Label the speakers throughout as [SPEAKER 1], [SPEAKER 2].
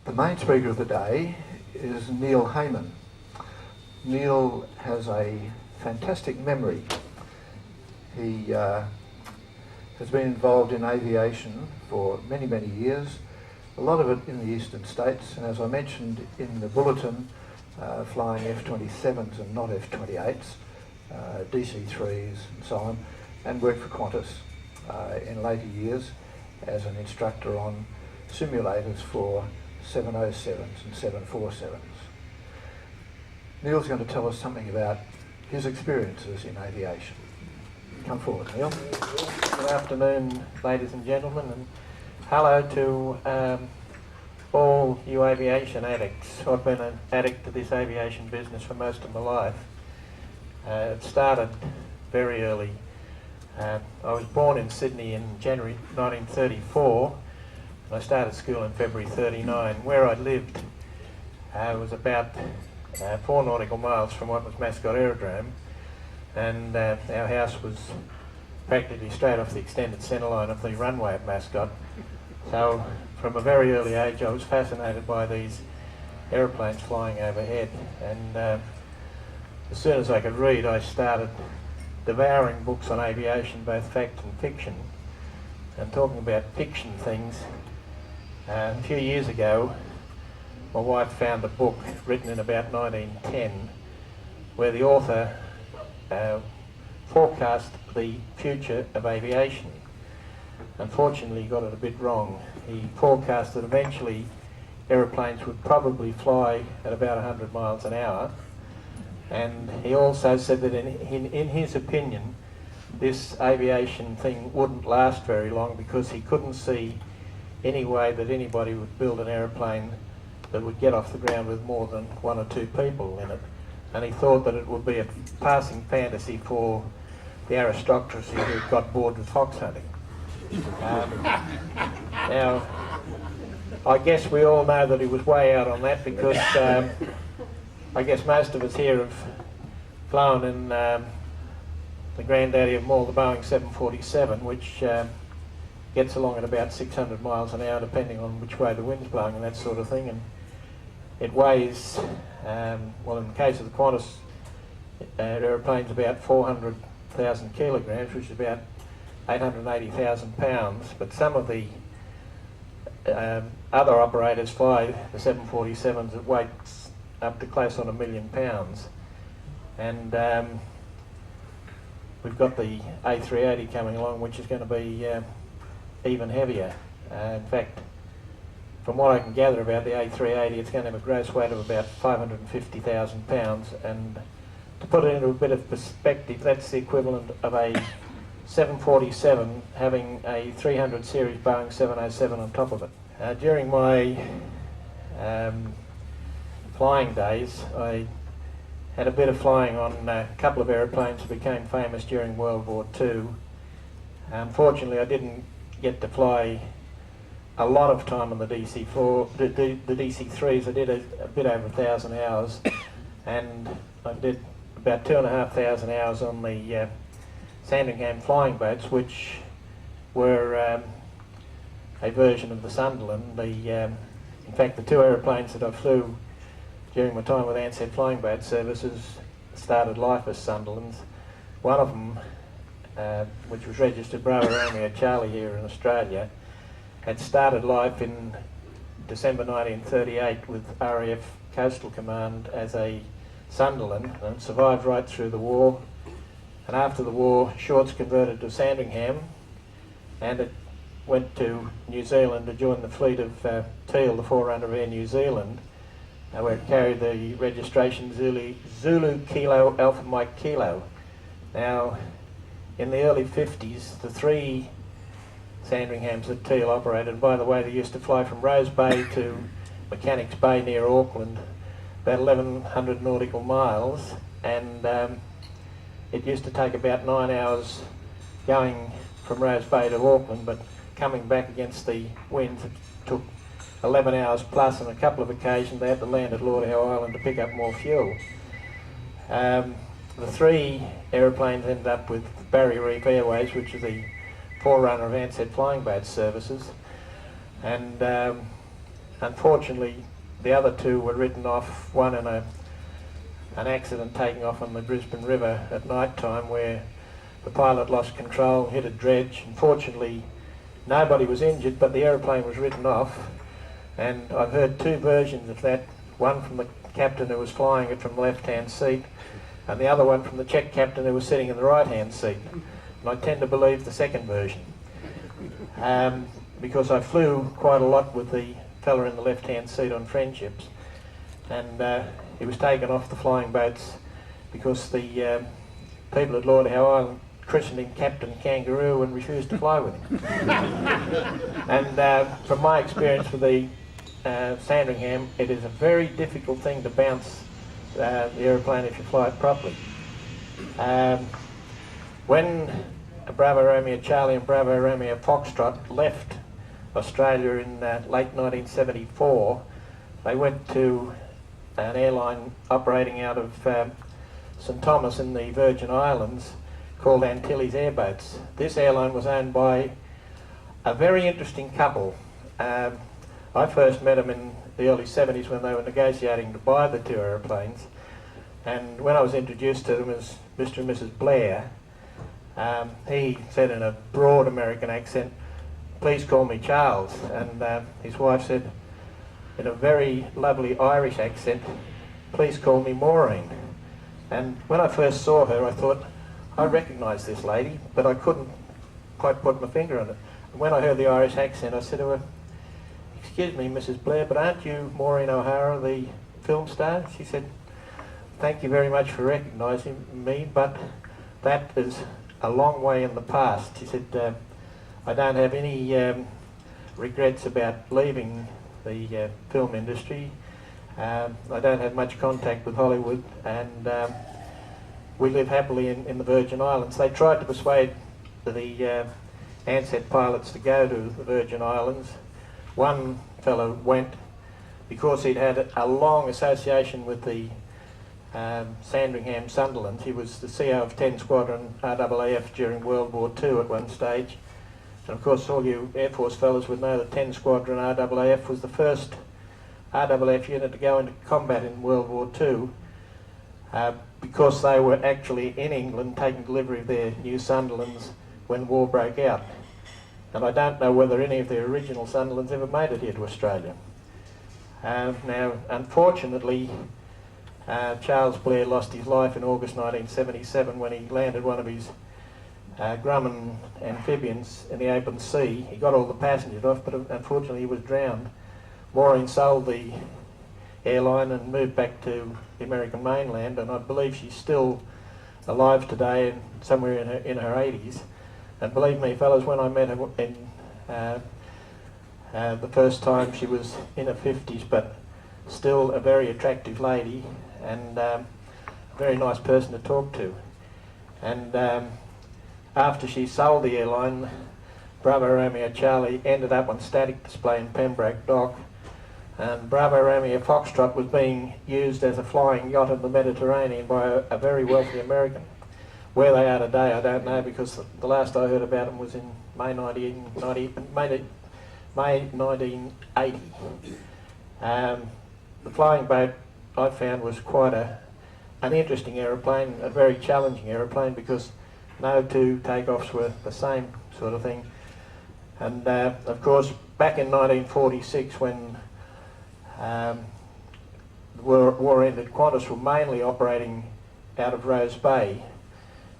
[SPEAKER 1] The main speaker of the day is Neil Hayman. Neil has a fantastic memory. He has been involved in aviation for many, many years, a lot of it in the eastern states, and as I mentioned in the bulletin, flying F-27s and not F-28s, DC-3s and so on, and worked for Qantas in later years as an instructor on simulators for 707s and 747s. Neil's going to tell us something about his experiences in aviation. Come forward, Neil.
[SPEAKER 2] Good afternoon, ladies and gentlemen, and hello to all you aviation addicts. I've been an addict to this aviation business for most of my life. It started very early. I was born in Sydney in January 1934, and I started school in February 1939. Where I lived was about 4 nautical miles from what was Mascot Aerodrome, and our house was practically straight off the extended centreline of the runway at Mascot. So from a very early age I was fascinated by these aeroplanes flying overhead, and as soon as I could read I started devouring books on aviation, both fact and fiction. And talking about fiction things, a few years ago my wife found a book written in about 1910 where the author forecast the future of aviation. Unfortunately, he got it a bit wrong. He forecast that eventually aeroplanes would probably fly at about 100 miles an hour, and he also said that in his opinion this aviation thing wouldn't last very long because he couldn't see any way that anybody would build an aeroplane that would get off the ground with more than 1 or 2 people in it, and he thought that it would be a passing fantasy for the aristocracy who got bored with fox hunting. Now, I guess we all know that he was way out on that because I guess most of us here have flown in the granddaddy of them all, the Boeing 747, which gets along at about 600 miles an hour depending on which way the wind's blowing and that sort of thing, and it weighs, well, in the case of the Qantas aeroplanes, about 400,000 kilograms, which is about 880,000 pounds, but some of the other operators fly the 747s at weights up to close on 1 million pounds. And we've got the A380 coming along, which is going to be even heavier. In fact, from what I can gather about the A380, it's going to have a gross weight of about 550,000 pounds, and to put it into a bit of perspective, that's the equivalent of a 747 having a 300 series Boeing 707 on top of it. During my flying days, I had a bit of flying on a couple of aeroplanes that became famous during World War II. Unfortunately, I didn't get to fly a lot of time on the DC-4, the DC-3s. I did a bit over 1,000 hours, and I did about 2,500 hours on the Sandringham flying boats, which were a version of the Sunderland. In fact, the 2 aeroplanes that I flew during my time with Ansett Flying Boat Services started life as Sunderlands. One of them, which was registered Bravo Romeo Charlie here in Australia, had started life in December 1938 with RAF Coastal Command as a Sunderland, and survived right through the war. And after the war, Shorts converted to Sandringham, and it went to New Zealand to join the fleet of Teal, the forerunner of Air New Zealand, where it carried the registration Zulu Kilo Alpha Mike Kilo. Now, in the early 50s, the 3 Sandringhams that Teal operated, and by the way, they used to fly from Rose Bay to Mechanics Bay near Auckland, about 1,100 nautical miles, and it used to take about 9 hours going from Rose Bay to Auckland, but coming back against the winds it took 11 hours plus. On a couple of occasions they had to land at Lord Howe Island to pick up more fuel. The 3 aeroplanes ended up with Barrier Reef Airways, which is the forerunner of Ansett Flying Boat Services, and unfortunately, the other two were written off, one in an accident taking off on the Brisbane River at night time where the pilot lost control, hit a dredge. Unfortunately, nobody was injured, but the aeroplane was written off. And I've heard two versions of that, one from the captain who was flying it from the left-hand seat, and the other one from the Czech captain who was sitting in the right-hand seat. And I tend to believe the second version, because I flew quite a lot with the fella in the left-hand seat on friendships, and he was taken off the flying boats because the people at Lord Howe Island christened him Captain Kangaroo and refused to fly with him. And from my experience with the Sandringham, it is a very difficult thing to bounce the aeroplane if you fly it properly. When Bravo Romeo Charlie and Bravo Romeo Foxtrot left Australia in late 1974, they went to an airline operating out of St Thomas in the Virgin Islands called Antilles Airboats. This airline was owned by a very interesting couple. I first met them in the early 70s when they were negotiating to buy the two aeroplanes, and when I was introduced to them as Mr. and Mrs. Blair, he said in a broad American accent, "Please call me Charles," and his wife said in a very lovely Irish accent, "Please call me Maureen." And when I first saw her, I thought, I recognise this lady, but I couldn't quite put my finger on it. And when I heard the Irish accent, I said to her, "Excuse me, Mrs. Blair, but aren't you Maureen O'Hara, the film star?" She said, "Thank you very much for recognising me, but that is a long way in the past." She said, "I don't have any regrets about leaving the film industry. I don't have much contact with Hollywood, and we live happily in the Virgin Islands." They tried to persuade the Ansett pilots to go to the Virgin Islands. One fellow went because he'd had a long association with the Sandringham Sunderland. He was the CO of 10 Squadron RAAF during World War II at one stage. And of course all you Air Force fellows would know that 10 Squadron RAAF was the first RAAF unit to go into combat in World War II, because they were actually in England taking delivery of their new Sunderlands when war broke out. And I don't know whether any of the original Sunderlands ever made it here to Australia. Now, unfortunately, Charles Blair lost his life in August 1977 when he landed one of his Grumman amphibians in the open sea. He got all the passengers off, but unfortunately he was drowned. Maureen sold the airline and moved back to the American mainland, and I believe she's still alive today and somewhere in her 80s. And believe me, fellas, when I met her in the first time, she was in her 50s, but still a very attractive lady and a very nice person to talk to. And after she sold the airline, Bravo Romeo Charlie ended up on static display in Pembroke Dock, and Bravo Romeo Foxtrot was being used as a flying yacht in the Mediterranean by a very wealthy American. Where they are today, I don't know, because the last I heard about them was in May 1980. The flying boat, I found, was quite an interesting aeroplane, a very challenging aeroplane, because no two takeoffs were the same sort of thing. And of course, back in 1946, when the war ended, Qantas were mainly operating out of Rose Bay.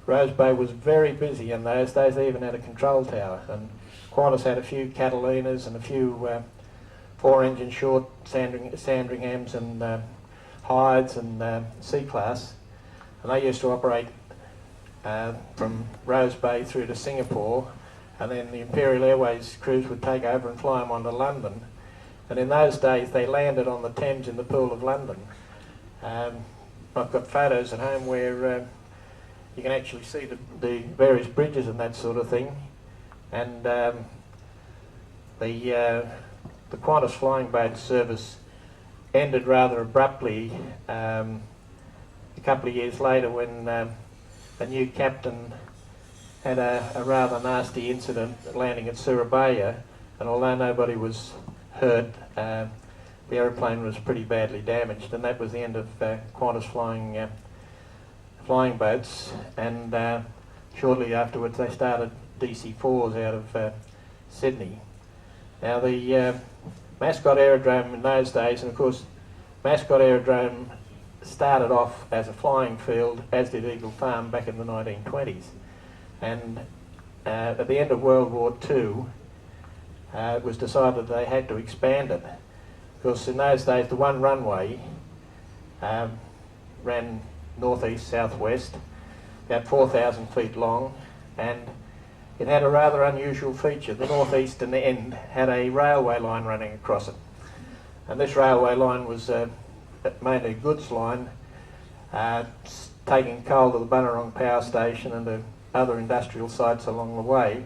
[SPEAKER 2] Rose Bay was very busy in those days. They even had a control tower, and Qantas had a few Catalinas and a few 4-engine short Sandringhams and Hydes and C-Class, and they used to operate from Rose Bay through to Singapore, and then the Imperial Airways crews would take over and fly them on to London. And in those days they landed on the Thames in the Pool of London. I've got photos at home where you can actually see the various bridges and that sort of thing. And the Qantas Flying Boat Service ended rather abruptly a couple of years later when a new captain had a rather nasty incident landing at Surabaya, and although nobody was hurt, the aeroplane was pretty badly damaged, and that was the end of Qantas flying boats. And shortly afterwards, they started DC-4s out of Sydney. Now, the Mascot Aerodrome in those days, and of course, Mascot Aerodrome started off as a flying field, as did Eagle Farm back in the 1920s. And at the end of World War II, it was decided they had to expand it. Because in those days, the one runway ran northeast, southwest, about 4,000 feet long, and it had a rather unusual feature. The northeastern end had a railway line running across it. And this railway line was mainly a goods line, taking coal to the Bunurong Power Station and the other industrial sites along the way.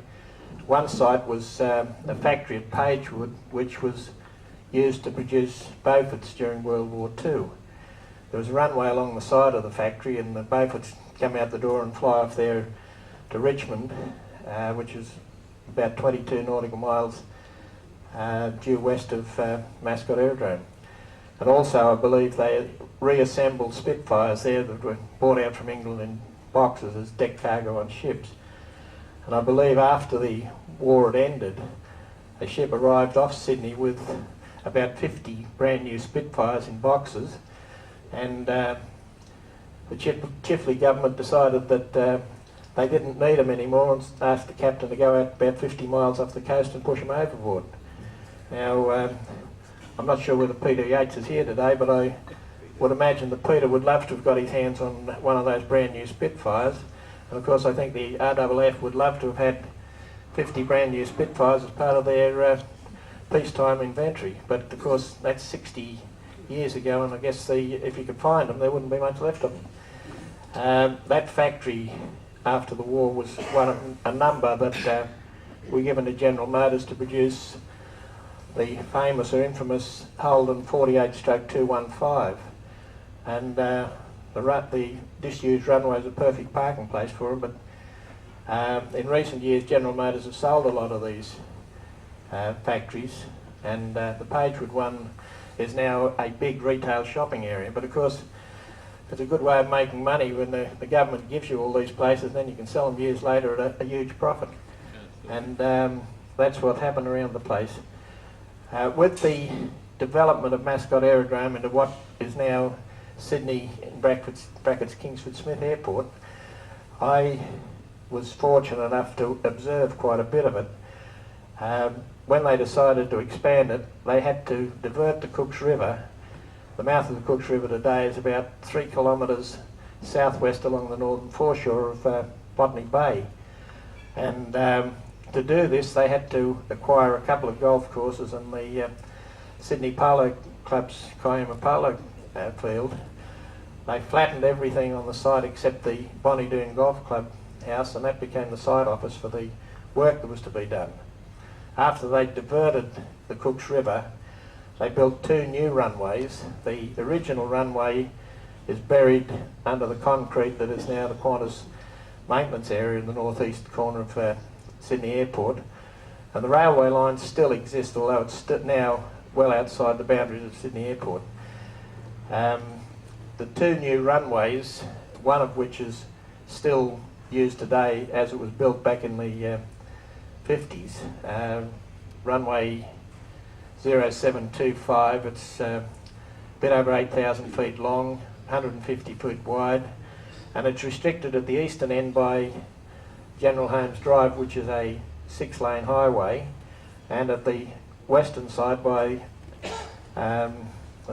[SPEAKER 2] One site was a factory at Pagewood, which was used to produce Beauforts during World War II. There was a runway along the side of the factory, and the Beauforts come out the door and fly off there to Richmond, which is about 22 nautical miles due west of Mascot Aerodrome. And also, I believe they reassembled Spitfires there that were brought out from England in boxes as deck cargo on ships. And I believe after the war had ended, a ship arrived off Sydney with about 50 brand new Spitfires in boxes, and the Chifley government decided that they didn't need them anymore and asked the captain to go out about 50 miles off the coast and push them overboard. Now, I'm not sure whether Peter Yates is here today, but I would imagine that Peter would love to have got his hands on one of those brand new Spitfires. And of course, I think the RAAF would love to have had 50 brand new Spitfires as part of their peacetime inventory. But of course, that's 60 years ago, and I guess if you could find them, there wouldn't be much left of them. That factory, after the war, was one of a number that were given to General Motors to produce the famous or infamous Holden 48-215. And the disused runway is a perfect parking place for them, but in recent years General Motors have sold a lot of these factories, and the Pagewood one is now a big retail shopping area. But of course, it's a good way of making money when the government gives you all these places, then you can sell them years later at a huge profit. And that's what happened around the place. With the development of Mascot Aerodrome into what is now Sydney, in brackets Kingsford Smith Airport, I was fortunate enough to observe quite a bit of it. When they decided to expand it, they had to divert the Cooks River. The mouth of the Cooks River today is about 3 kilometres southwest along the northern foreshore of Botany Bay. And to do this, they had to acquire a couple of golf courses and the Sydney Polo Club's Kiama Polo field. They flattened everything on the site except the Bonnie Doon Golf Club house, and that became the site office for the work that was to be done. After they diverted the Cooks River, they built 2 new runways. The original runway is buried under the concrete that is now the Qantas maintenance area in the northeast corner of Sydney Airport. And the railway lines still exist, although it's now well outside the boundaries of Sydney Airport. The 2 new runways, one of which is still used today as it was built back in the 50s, runway 0725, it's a bit over 8,000 feet long, 150 foot wide, and it's restricted at the eastern end by General Holmes Drive, which is a 6-lane highway, and at the western side by a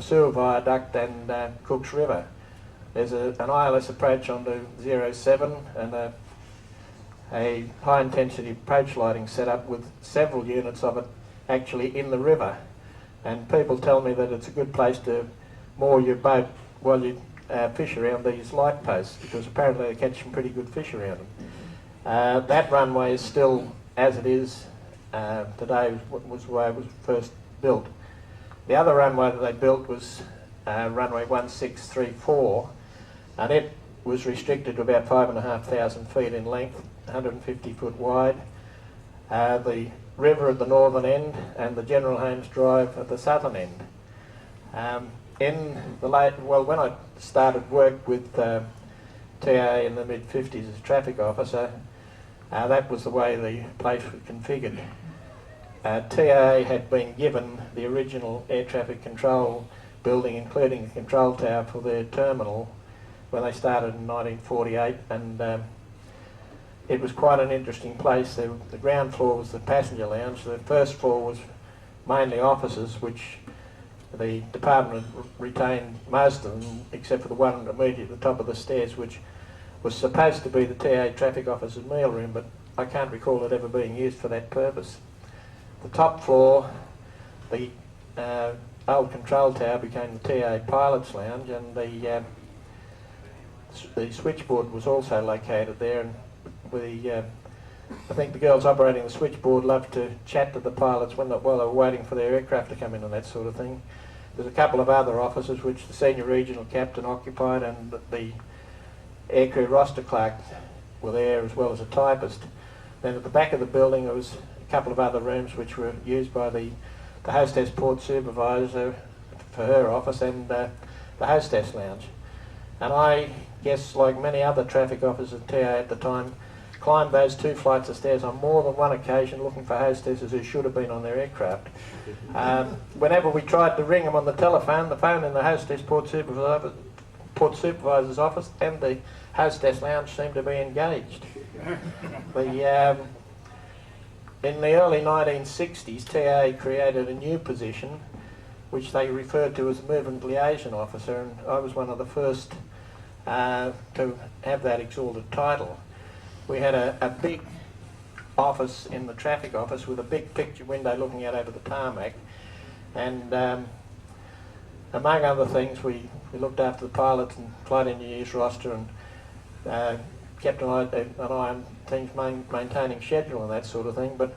[SPEAKER 2] sewer viaduct and Cooks River. There's an ILS approach onto 07 and a high intensity approach lighting set up with several units of it actually in the river. And people tell me that it's a good place to moor your boat while you fish around these light posts, because apparently they catch some pretty good fish around them. That runway is still as it is today, was the way it was first built. The other runway that they built was runway 1634, and it was restricted to about 5,500 feet in length, 150 foot wide. The river at the northern end and the General Holmes Drive at the southern end. When I started work with TA in the mid-50s as a traffic officer, that was the way the place was configured. TA had been given the original air traffic control building, including the control tower for their terminal, when they started in 1948, and it was quite an interesting place. The ground floor was the passenger lounge. The first floor was mainly offices, which the department retained most of them, except for the one immediately at the top of the stairs, which was supposed to be the TA traffic officer's meal room, but I can't recall it ever being used for that purpose. The top floor, the old control tower, became the TA pilot's lounge, and the switchboard was also located there. And I think the girls operating the switchboard loved to chat to the pilots while they were waiting for their aircraft to come in and that sort of thing. There's a couple of other offices which the senior regional captain occupied, and the aircrew roster clerk were there, as well as a typist. Then at the back of the building there was a couple of other rooms which were used by the hostess port supervisor for her office, and the hostess lounge. And I guess, like many other traffic officers at TA at the time, climbed those 2 flights of stairs on more than one occasion looking for hostesses who should have been on their aircraft. Whenever we tried to ring them on the telephone, the phone in the hostess port supervisor's office and the hostess lounge seemed to be engaged. In the early 1960s, TA created a new position which they referred to as a movement liaison officer, and I was one of the first to have that exalted title. We had a big office in the traffic office with a big picture window looking out over the tarmac, and among other things we looked after the pilots and flight engineers roster, and kept an eye on things, maintaining schedule and that sort of thing. But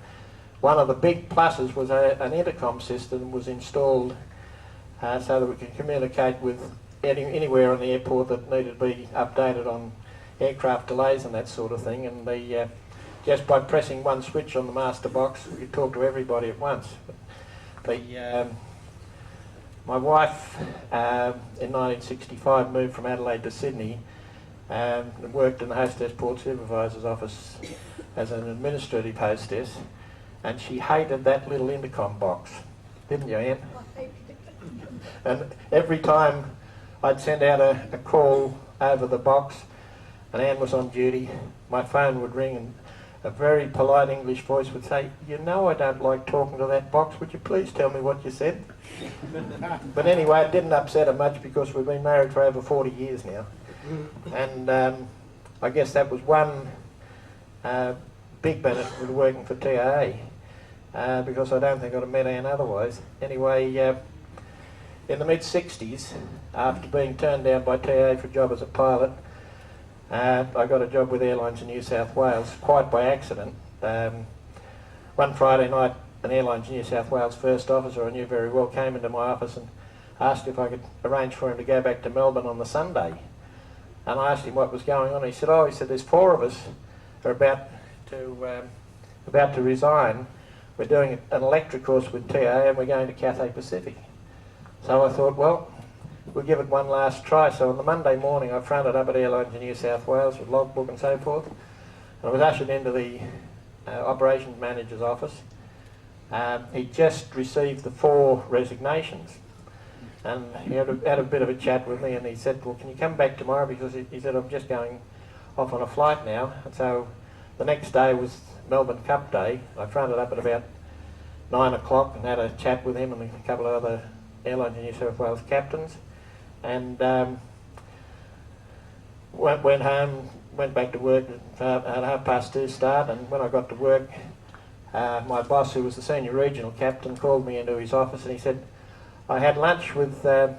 [SPEAKER 2] one of the big pluses was an intercom system was installed so that we could communicate with anywhere on the airport that needed to be updated on aircraft delays and that sort of thing. And just by pressing one switch on the master box, we could talk to everybody at once. My wife, in 1965, moved from Adelaide to Sydney and worked in the hostess port supervisor's office as an administrative hostess, and she hated that little intercom box, didn't you, Anne? And every time I'd send out a call over the box and Anne was on duty, my phone would ring and a very polite English voice would say, "You know I don't like talking to that box, would you please tell me what you said?" But anyway, it didn't upset her much because we've been married for over 40 years now. And I guess that was one big benefit with working for TAA, because I don't think I'd have met Anne otherwise. Anyway, in the mid-60s, after being turned down by TAA for a job as a pilot, I got a job with Airlines in New South Wales, quite by accident. One Friday night, an Airlines New South Wales first officer I knew very well came into my office and asked if I could arrange for him to go back to Melbourne on the Sunday. And I asked him what was going on. He said, there's 4 of us are about to resign. We're doing an electric course with TA and we're going to Cathay Pacific. So I thought, well, we'll give it one last try. So on the Monday morning I fronted up at Airlines in New South Wales with logbook and so forth, and I was ushered into the operations manager's office. He just received the 4 resignations, and he had a bit of a chat with me, and he said, well, can you come back tomorrow, because he said, I'm just going off on a flight now. And so the next day was Melbourne Cup Day. I fronted up at about 9 o'clock and had a chat with him and a couple of other Airlines in New South Wales captains, and went home, went back to work at 2:30 start. And when I got to work, my boss, who was the senior regional captain, called me into his office and he said, I had lunch with the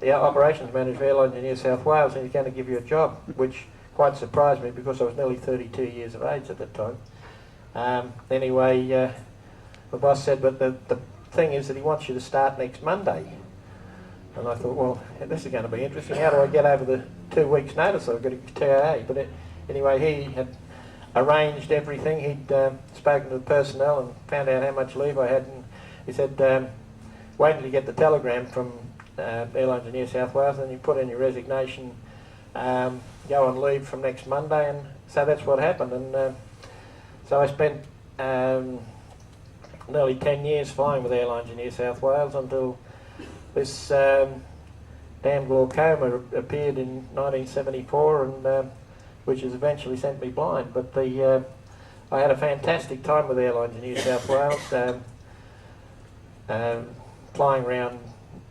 [SPEAKER 2] operations manager of Airlines in New South Wales and he's going to give you a job, which quite surprised me because I was nearly 32 years of age at that time. Anyway, the boss said, but the thing is that he wants you to start next Monday. And I thought, well, this is going to be interesting. How do I get over the 2 weeks' notice I've got to give TAA? But anyway, he had arranged everything. He'd spoken to the personnel and found out how much leave I had. And he said, wait until you get the telegram from Airlines in New South Wales, and you put in your resignation, go on leave from next Monday, and so that's what happened. And so I spent nearly 10 years flying with Airlines in New South Wales until this damn glaucoma appeared in 1974, and which has eventually sent me blind. But I had a fantastic time with Airlines in New South Wales, flying around,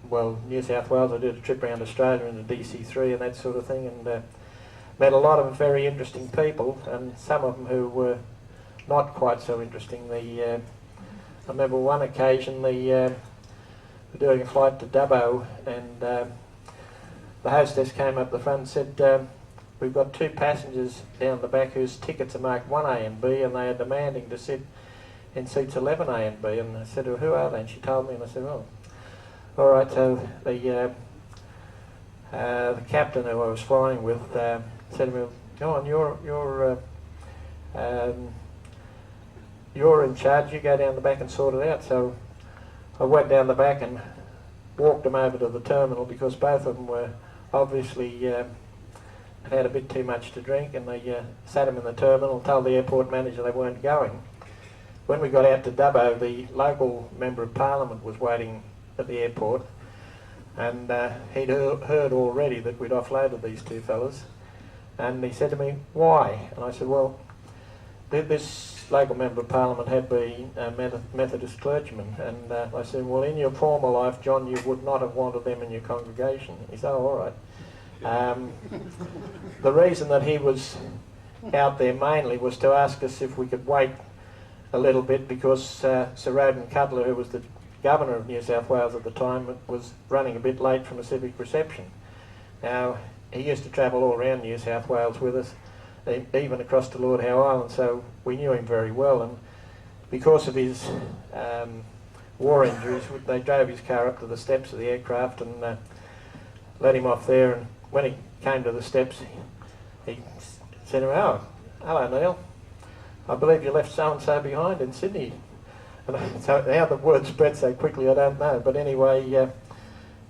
[SPEAKER 2] well, New South Wales. I did a trip around Australia in the DC-3 and that sort of thing, and met a lot of very interesting people, and some of them who were not quite so interesting. I remember one occasion we were doing a flight to Dubbo, and the hostess came up the front and said, we've got 2 passengers down the back whose tickets are marked 1A and B, and they are demanding to sit in seats 11A and B. And I said, well, who are they? And she told me, and I said, oh, all right. So the captain who I was flying with said to me, go on, you're in charge, you go down the back and sort it out. So I went down the back and walked them over to the terminal, because both of them were obviously had a bit too much to drink, and they sat them in the terminal and told the airport manager they weren't going. When we got out to Dubbo, the local member of parliament was waiting at the airport, and he'd heard already that we'd offloaded these 2 fellas, and he said to me, why? And I said, well, this local member of parliament had been a Methodist clergyman, and I said, well, in your former life, John, you would not have wanted them in your congregation. He said, oh, all right. The reason that he was out there mainly was to ask us if we could wait a little bit, because Sir Roden Cutler, who was the Governor of New South Wales at the time, was running a bit late from a civic reception. Now, he used to travel all around New South Wales with us, even across to Lord Howe Island, so we knew him very well, and because of his war injuries, they drove his car up to the steps of the aircraft and let him off there, and when he came to the steps, he said to me, oh, hello Neil, I believe you left so-and-so behind in Sydney. And so how the word spread so quickly, I don't know. But anyway,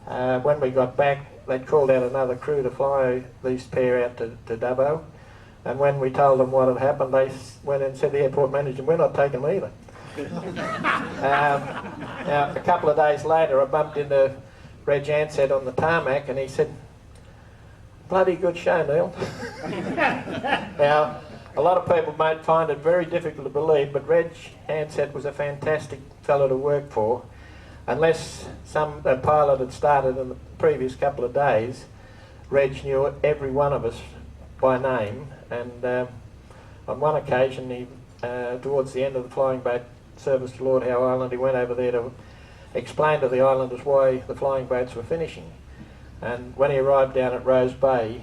[SPEAKER 2] when we got back, they'd called out another crew to fly these pair out to Dubbo. And when we told them what had happened, they went and said to the airport manager, we're not taking them either. Now, a couple of days later, I bumped into Reg Ansett on the tarmac, and he said, bloody good show, Neil. Now, a lot of people might find it very difficult to believe, but Reg Ansett was a fantastic fellow to work for. Unless a pilot had started in the previous couple of days, Reg knew every one of us by name, and on one occasion, he, towards the end of the flying boat service to Lord Howe Island, he went over there to explain to the islanders why the flying boats were finishing. And when he arrived down at Rose Bay,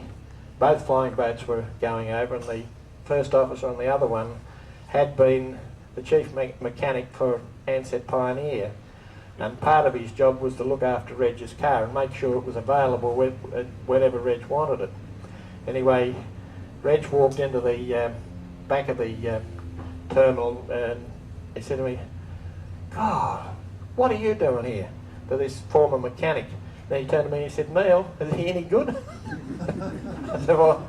[SPEAKER 2] both flying boats were going over, and the first officer on the other one had been the chief mechanic for Ansett Pioneer, and part of his job was to look after Reg's car and make sure it was available whenever Reg wanted it. Anyway, Reg walked into the back of the terminal, and he said to me, God, what are you doing here? To this former mechanic. Then he turned to me and he said, Neil, is he any good? I said, well,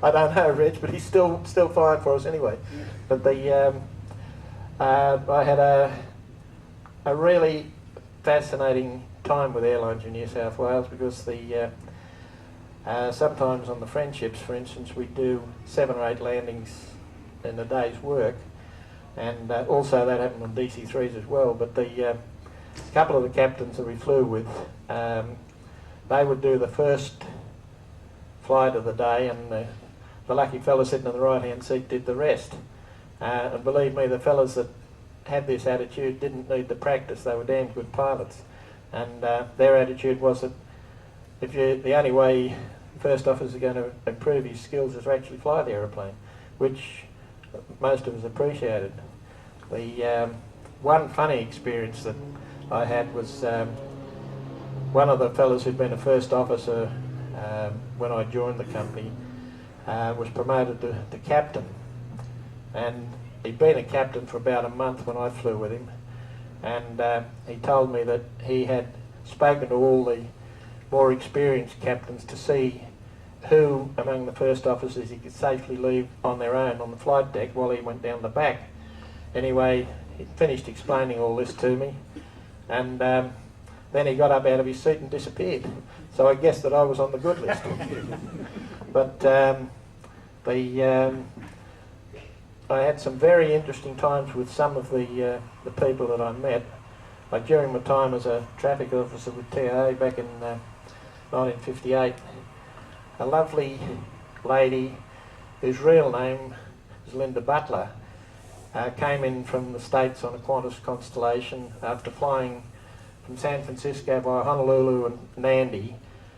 [SPEAKER 2] I don't know, Reg, but he's still fine for us anyway. But I had a really fascinating time with Airlines in New South Wales, because sometimes on the friendships, for instance, we do 7 or 8 landings in a day's work, and also that happened on DC-3s as well. But a couple of the captains that we flew with, they would do the first flight of the day, and the lucky fellow sitting in the right-hand seat did the rest. And believe me, the fellas that had this attitude didn't need the practice. They were damn good pilots, and their attitude was that the only way first officer is going to improve his skills is to actually fly the aeroplane, which most of us appreciated. The one funny experience that I had was one of the fellows who'd been a first officer when I joined the company was promoted to captain, and he'd been a captain for about a month when I flew with him, and he told me that he had spoken to all the more experienced captains to see who among the first officers he could safely leave on their own on the flight deck while he went down the back. Anyway, he finished explaining all this to me, and then he got up out of his seat and disappeared. So I guessed that I was on the good list. But I had some very interesting times with some of the people that I met. Like during my time as a traffic officer with TAA back in 1958, a lovely lady whose real name is Linda Butler came in from the States on a Qantas Constellation after flying from San Francisco via Honolulu and Nandi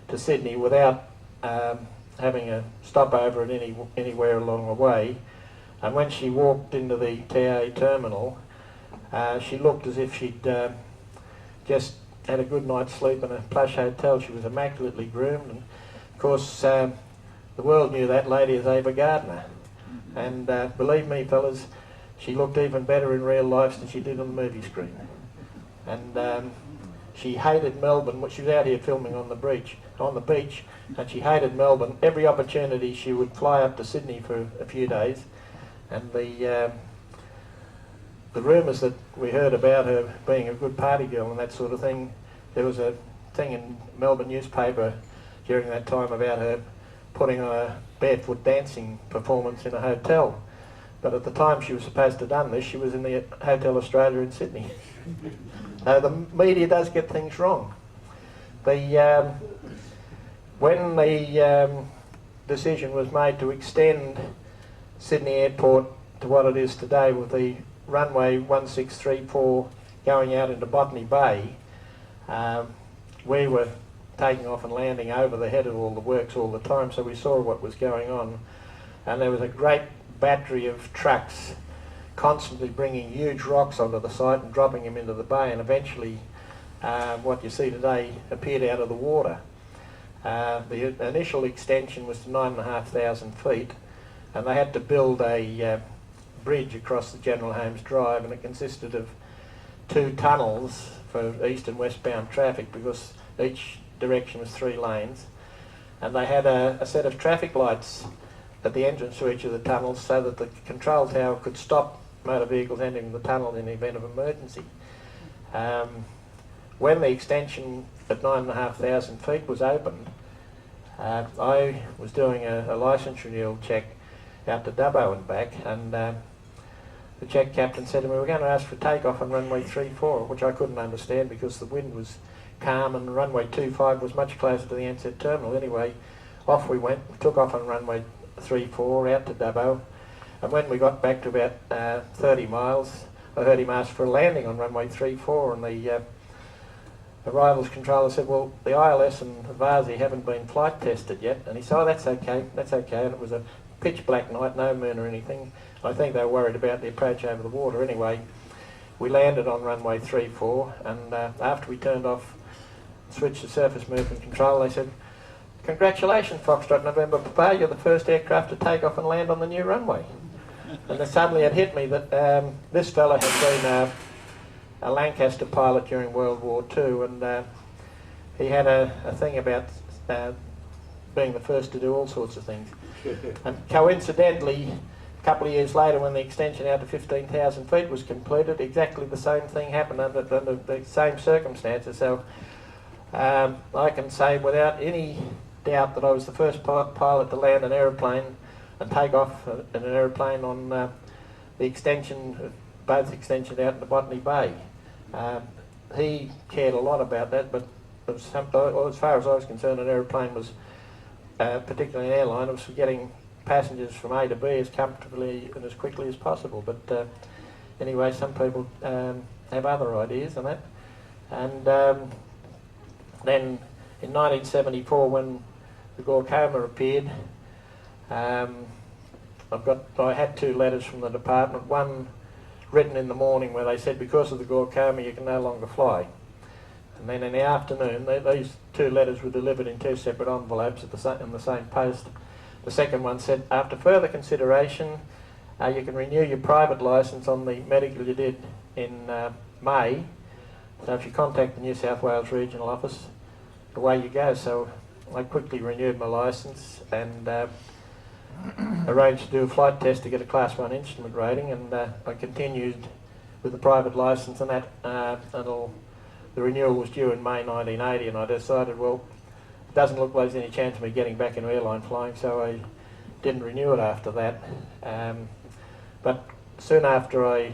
[SPEAKER 2] to Sydney without having a stopover at anywhere along the way. And when she walked into the TAA terminal, she looked as if she'd just had a good night's sleep in a plush hotel. She was immaculately groomed, and of course the world knew that lady as Ava Gardner. And believe me, fellas, she looked even better in real life than she did on the movie screen. And she hated Melbourne. She was out here filming on the beach, and she hated Melbourne. Every opportunity she would fly up to Sydney for a few days, and the rumours that we heard about her being a good party girl and that sort of thing, there was a thing in Melbourne newspaper during that time about her putting on a barefoot dancing performance in a hotel. But at the time she was supposed to have done this, she was in the Hotel Australia in Sydney. Now the media does get things wrong. When the decision was made to extend Sydney Airport to what it is today with the runway 1634 going out into Botany Bay, we were taking off and landing over the head of all the works all the time, so we saw what was going on. And there was a great battery of trucks constantly bringing huge rocks onto the site and dropping them into the bay, and eventually what you see today appeared out of the water. The initial extension was to 9,500 feet, and they had to build a bridge across the General Holmes Drive, and it consisted of 2 tunnels for east and westbound traffic because each direction was 3 lanes, and they had a set of traffic lights at the entrance to each of the tunnels so that the control tower could stop motor vehicles entering the tunnel in the event of emergency. When the extension at 9,500 feet was opened, I was doing a licence renewal check out to Dubbo and back, and the check captain said to me, "We're going to ask for takeoff on runway 34, which I couldn't understand because the wind was calm and runway 25 was much closer to the Ansett terminal. Anyway, off we went. We took off on runway 34 out to Dubbo, and when we got back to about 30 miles, I heard him ask for a landing on runway 34, and the arrivals controller said, "Well, the ILS and Vasi haven't been flight tested yet." And he said, "Oh, that's okay, that's okay." And it was a pitch black night, no moon or anything. I think they were worried about the approach over the water. Anyway, we landed on runway 34, and after we turned off, switched to surface movement control, they said, "Congratulations, Foxtrot November Papa, you're the first aircraft to take off and land on the new runway." And then suddenly it hit me that this fella had been a Lancaster pilot during World War II, and he had a thing about being the first to do all sorts of things. And coincidentally, a couple of years later, when the extension out to 15,000 feet was completed, exactly the same thing happened under the same circumstances. So I can say without any doubt that I was the first pilot to land an aeroplane and take off in an aeroplane on the extension, both extensions out into Botany Bay. He cared a lot about that, but as far as I was concerned, an aeroplane was, particularly an airline, it was for getting passengers from A to B as comfortably and as quickly as possible. But anyway, some people have other ideas than that. And then in 1974, when the glaucoma appeared, I had 2 letters from the department, one written in the morning where they said because of the glaucoma you can no longer fly. And then in the afternoon, these 2 letters were delivered in 2 separate envelopes in the same post. The second one said, "After further consideration, you can renew your private licence on the medical you did in May, So if you contact the New South Wales Regional Office, away you go. So I quickly renewed my licence and arranged to do a flight test to get a Class 1 instrument rating, and I continued with the private licence and that until the renewal was due in May 1980, and I decided, well, it doesn't look like there's any chance of me getting back into airline flying, so I didn't renew it after that. But soon after it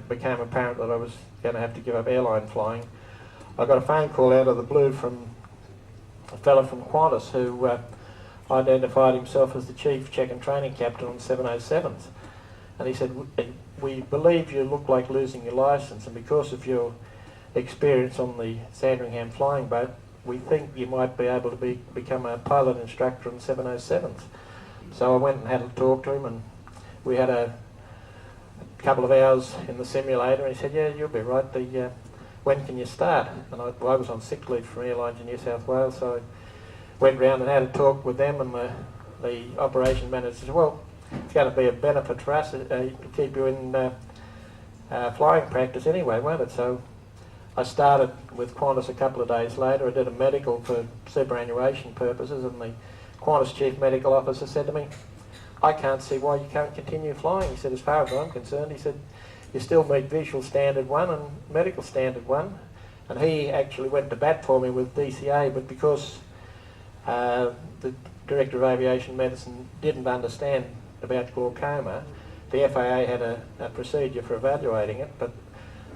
[SPEAKER 2] became apparent that I was going to have to give up airline flying, I got a phone call out of the blue from a fellow from Qantas who identified himself as the chief check and training captain on 707s. And he said, we believe you look like losing your licence, and because of your experience on the Sandringham flying boat, we think you might be able to become a pilot instructor on 707s. So I went and had a talk to him, and we had a couple of hours in the simulator, and he said, yeah, you'll be right, when can you start? And I was on sick leave from Airlines in New South Wales, so I went round and had a talk with them, and the operation manager said, well, it's going to be a benefit for us to keep you in flying practice anyway, won't it? So I started with Qantas a couple of days later. I did a medical for superannuation purposes, and the Qantas chief medical officer said to me, I can't see why you can't continue flying. He said, as far as I'm concerned, he said, you still meet visual standard 1 and medical standard 1. And he actually went to bat for me with DCA, but because the Director of Aviation Medicine didn't understand about glaucoma, the FAA had a procedure for evaluating it, but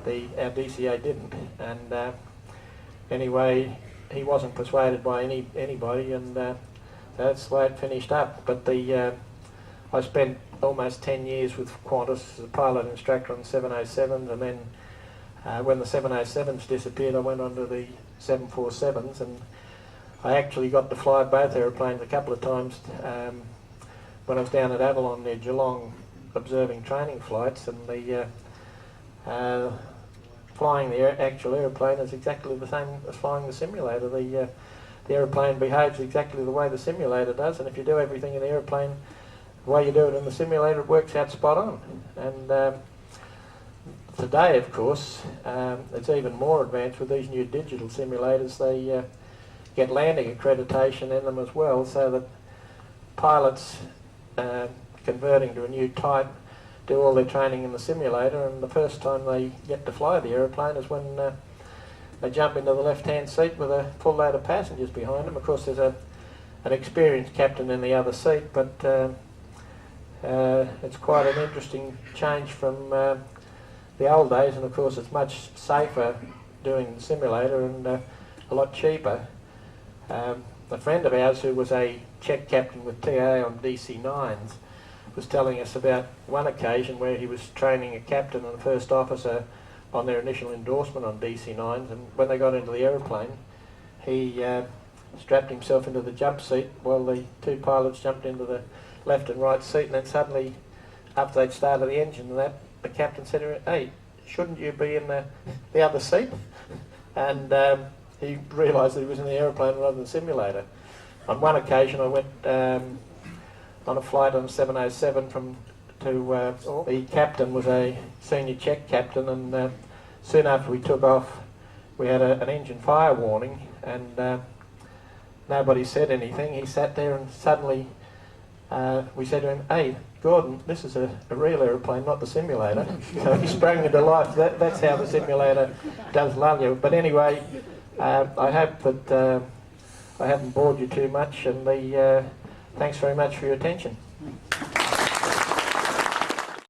[SPEAKER 2] our DCA didn't. And anyway, he wasn't persuaded by anybody, and so that's the way it finished up. But I spent almost 10 years with Qantas as a pilot instructor on 707s, and then when the 707s disappeared, I went on to the 747s, and I actually got to fly both aeroplanes a couple of times when I was down at Avalon near Geelong observing training flights, and the flying the actual aeroplane is exactly the same as flying the simulator. The aeroplane behaves exactly the way the simulator does, and if you do everything in the aeroplane the way you do it in the simulator, it works out spot on. And today, of course, it's even more advanced with these new digital simulators. They get landing accreditation in them as well, so that pilots converting to a new type do all their training in the simulator, and the first time they get to fly the aeroplane is when they jump into the left-hand seat with a full load of passengers behind them. Of course, there's an experienced captain in the other seat, but it's quite an interesting change from the old days, and of course it's much safer doing the simulator and a lot cheaper. A friend of ours who was a check captain with TA on DC-9s was telling us about one occasion where he was training a captain and a first officer on their initial endorsement on DC-9s, and when they got into the aeroplane, he strapped himself into the jump seat while the two pilots jumped into the left and right seat, and then suddenly, after they'd started the engine and that, the captain said to him, hey, shouldn't you be in the other seat? And he realised that he was in the aeroplane rather than the simulator. On one occasion I went on a flight on 707 the captain was a senior check captain, and soon after we took off we had an engine fire warning, and nobody said anything. He sat there, and suddenly we said to him, hey, Gordon, this is a real aeroplane, not the simulator. So he sprang into life. That's how the simulator does love you. But anyway, I hope that I haven't bored you too much, and thanks very much for your attention.